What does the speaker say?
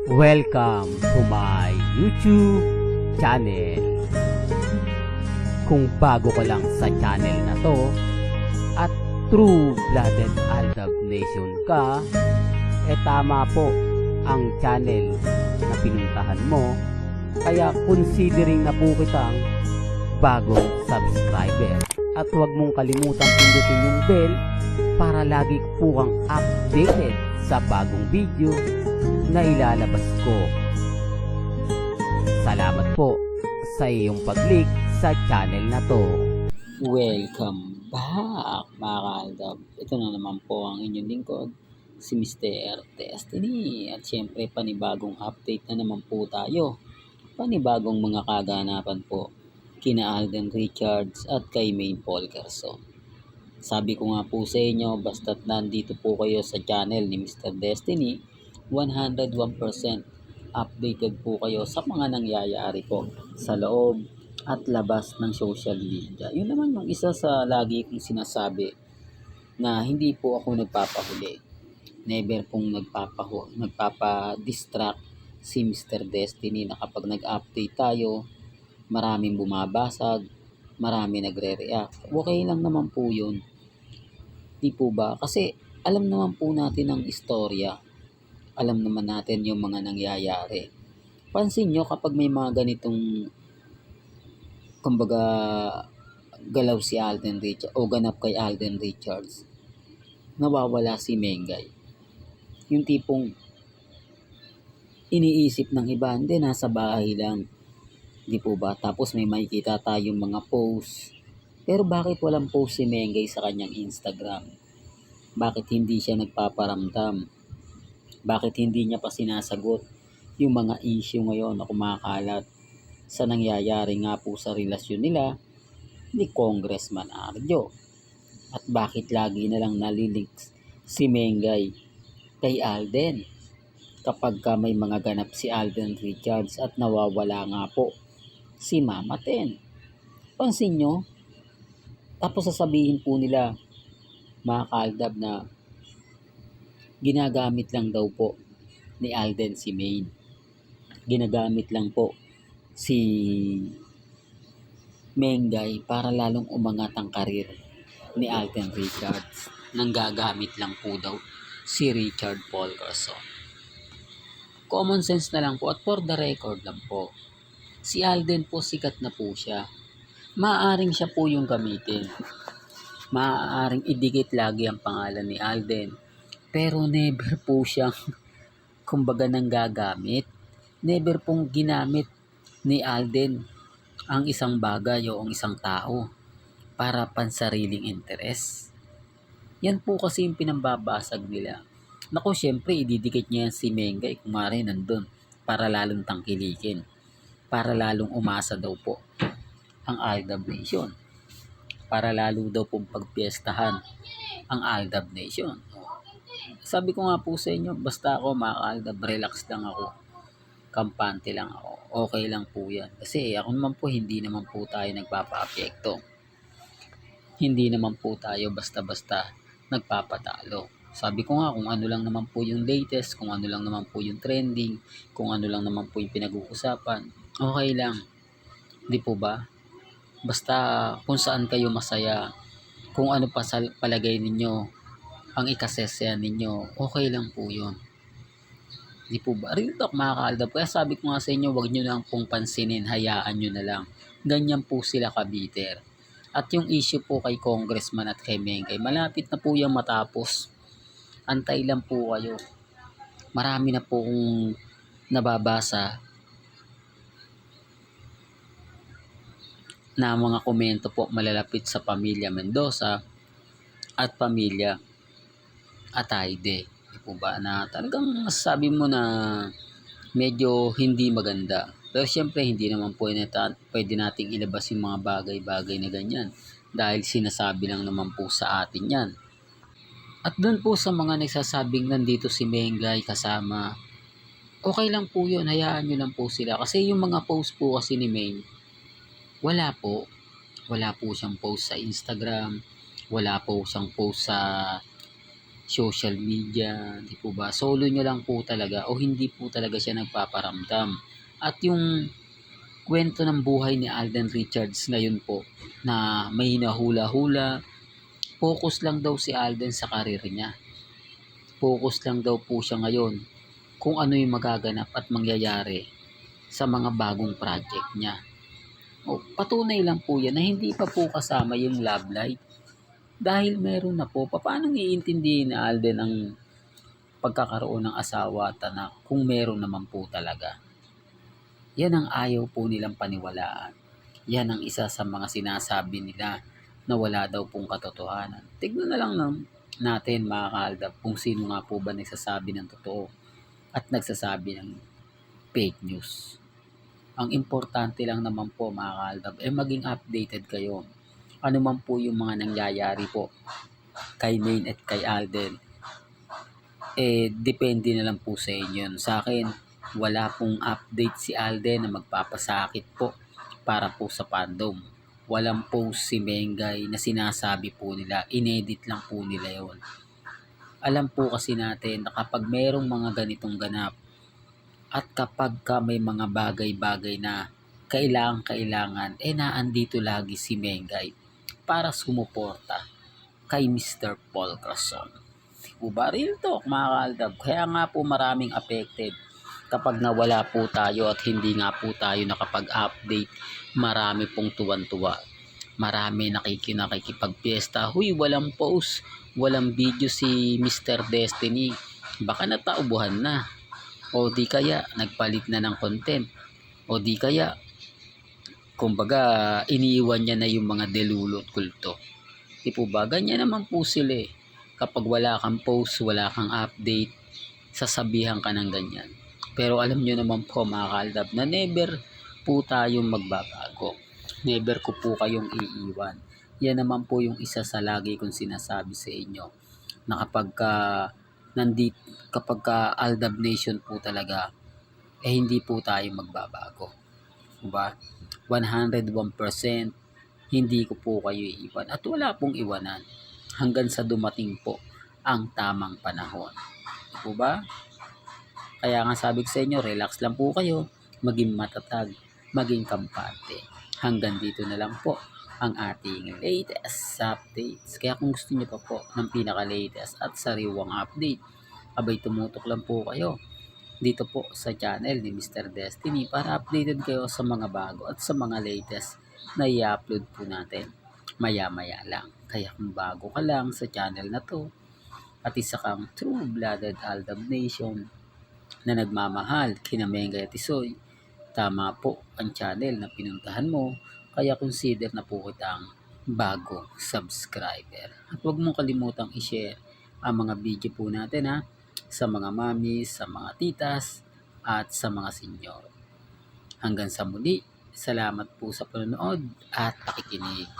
Welcome to my YouTube channel. Kung bago ka lang sa channel na to at true-blooded Aldab Nation ka, tama po ang channel na pinuntahan mo. Kaya considering na po kitang bagong subscriber. At huwag mong kalimutan pindutin yung bell para lagi po kang updated sa bagong video na ilalabas ko. Salamat po sa iyong pag-click sa channel na to. Welcome back mga kaaldab. Ito na naman po ang inyong lingkod, si Mr. Destiny. At syempre panibagong update na naman po tayo. Panibagong mga kaganapan po kina Alden Richards at kay Maine Polkerso. Sabi ko nga po sa inyo, basta't nandito po kayo sa channel ni Mr. Destiny, 101% updated po kayo sa mga nangyayari po sa loob at labas ng social media. Yun naman yung isa sa lagi kong sinasabi na hindi po ako nagpapahuli. Never pong nagpapa-distract si Mr. Destiny na kapag nag-update tayo, maraming bumabasag, marami nagre-react. Okay lang naman po yun. Di po ba? Kasi alam naman po natin ang istorya. Alam naman natin yung mga nangyayari. Pansin nyo kapag may mga ganitong kumbaga galaw si Alden Richards o ganap kay Alden Richards, nawawala si Mengay. Yung tipong iniisip ng iba, hindi, nasa bahay lang. Di po ba? Tapos may makikita tayong mga post. Pero bakit walang post si Mengay sa kanyang Instagram? Bakit hindi siya nagpaparamdam? Bakit hindi niya pa sinasagot yung mga issue ngayon na kumakalat sa nangyayari nga po sa relasyon nila ni Congressman Arjo? At bakit lagi na lang nalilinks si Mengay kay Alden kapag may mga ganap si Alden Richards at nawawala nga po si Mama Ten? Pansin nyo? Tapos sasabihin po nila mga kaaldab na ginagamit lang daw po ni Alden si Maine. Ginagamit lang po si Mengay para lalong umangat ang karir ni Alden Richards. Nanggagamit lang po daw si Richard Polkerso. Common sense na lang po at for the record lang po. Si Alden po sikat na po siya. Maaaring siya po yung gamitin. Maaaring idikit lagi ang pangalan ni Alden. Pero never po siyang kumbaga nang gagamit. Never pong ginamit ni Alden ang isang bagay o ang isang tao para pansariling interes. Yan po kasi yung pinambabasag nila. Naku, syempre ididikit niya si Mengay kung maaari nandun para lalong tangkilikin. Para lalong umasa daw po ang Aldab Nation. Para lalo daw pong pagpiestahan ang Aldab Nation. Sabi ko nga po sa inyo, basta ako mga Aldab, relax lang ako. Kampante lang ako. Okay lang po yan. Kasi ako naman po, hindi naman po tayo nagpapa-apekto. Hindi naman po tayo basta-basta nagpapatalo. Sabi ko nga, kung ano lang naman po yung latest, kung ano lang naman po yung trending, kung ano lang naman po yung pinag-uusapan, okay lang. Di po ba? Basta kung saan kayo masaya, kung ano pa sa palagay ninyo ang ikasesya ninyo, okay lang po yun. Di po ba? Real talk mga kaaldab. Kaya sabi ko nga sa inyo, wag nyo lang pong pansinin, hayaan nyo na lang. Ganyan po sila kabiter. At yung issue po kay Congressman at kay Mengay, malapit na po yung matapos. Antay lang po kayo. Marami na po kong nababasa na mga komento po malalapit sa pamilya Mendoza at pamilya Atayde. Di po ba na talagang masasabi mo na medyo hindi maganda. Pero syempre hindi naman po pwede nating ilabas yung mga bagay-bagay na ganyan dahil sinasabi lang naman po sa atin yan. At doon po sa mga nagsasabing nandito si Mengay kasama, okay lang po yun, hayaan nyo lang po sila. Kasi yung mga post po kasi ni Maine, wala po siyang post sa Instagram, wala po siyang post sa social media, di po ba? Solo nyo lang po talaga o hindi po talaga siya nagpaparamdam. At yung kwento ng buhay ni Alden Richards ngayon po na may hinahula-hula, focus lang daw si Alden sa karir niya. Focus lang daw po siya ngayon kung ano yung magaganap at mangyayari sa mga bagong project niya. O, patunay lang po yan na hindi pa po kasama yung love life. Dahil meron na po, paano iintindihin na Alden ang pagkakaroon ng asawa at anak kung meron naman po talaga? Yan ang ayaw po nilang paniwalaan. Yan ang isa sa mga sinasabi nila na wala daw pong katotohanan. Tignan na lang natin mga kaaldab kung sino nga po ba nagsasabi ng totoo at nagsasabi ng fake news. Ang importante lang naman po mga kaaldab maging updated kayo. Ano man po yung mga nangyayari po kay Maine at kay Alden, depende na lang po sa inyo. Sa akin, wala pong update si Alden na magpapasakit po para po sa fandom. Walang post si Mengay na sinasabi po nila, inedit lang po nila yon. Alam po kasi natin na kapag merong mga ganitong ganap at kapag may mga bagay-bagay na kailangan, naandito lagi si Mengay para sumuporta kay Mr. Paul Crazon. Diba? Real talk mga kaaldab. Kaya nga po maraming affected kapag nawala po tayo at hindi nga po tayo nakapag-update. Marami pong tuwan-tuwa. Marami nakikipagpiesta. Huy, walang post, walang video si Mr. Destiny. Baka nataubuhan na. O di kaya nagpalit na ng content. O di kaya kumbaga iniiwan niya na yung mga delulot kulto. Di po ba? Ganyan naman po sila eh. Kapag wala kang post, wala kang update, sasabihan ka ng ganyan. Pero alam nyo naman po mga kaaldab na never po tayong magbabago. Never ko po kayong iiwan. Yan naman po yung isa sa lagi kong sinasabi sa inyo. Na kapag Aldab Nation po talaga, hindi po tayo magbabago. Diba? 101% hindi ko po kayo iiwan. At wala pong iwanan hanggang sa dumating po ang tamang panahon. Diba? Kaya nga sabi ko sa inyo, relax lang po kayo, maging matatag, maging kampante. Hanggang dito na lang po ang ating latest updates. Kaya kung gusto niyo pa po ng pinaka-latest at sariwang update, abay tumutok lang po kayo dito po sa channel ni Mr. Destiny para updated kayo sa mga bago at sa mga latest na i-upload po natin maya-maya lang. Kaya kung bago ka lang sa channel na to at isa kang true-blooded Aldab Nation na nagmamahal kina Mengay at Isoy, tama po ang channel na pinuntahan mo, kaya consider na po kitang bago subscriber. At huwag mong kalimutang i-share ang mga video po natin sa mga mamis, sa mga titas, at sa mga senyor. Hanggang sa muli, salamat po sa panonood at pakikinig.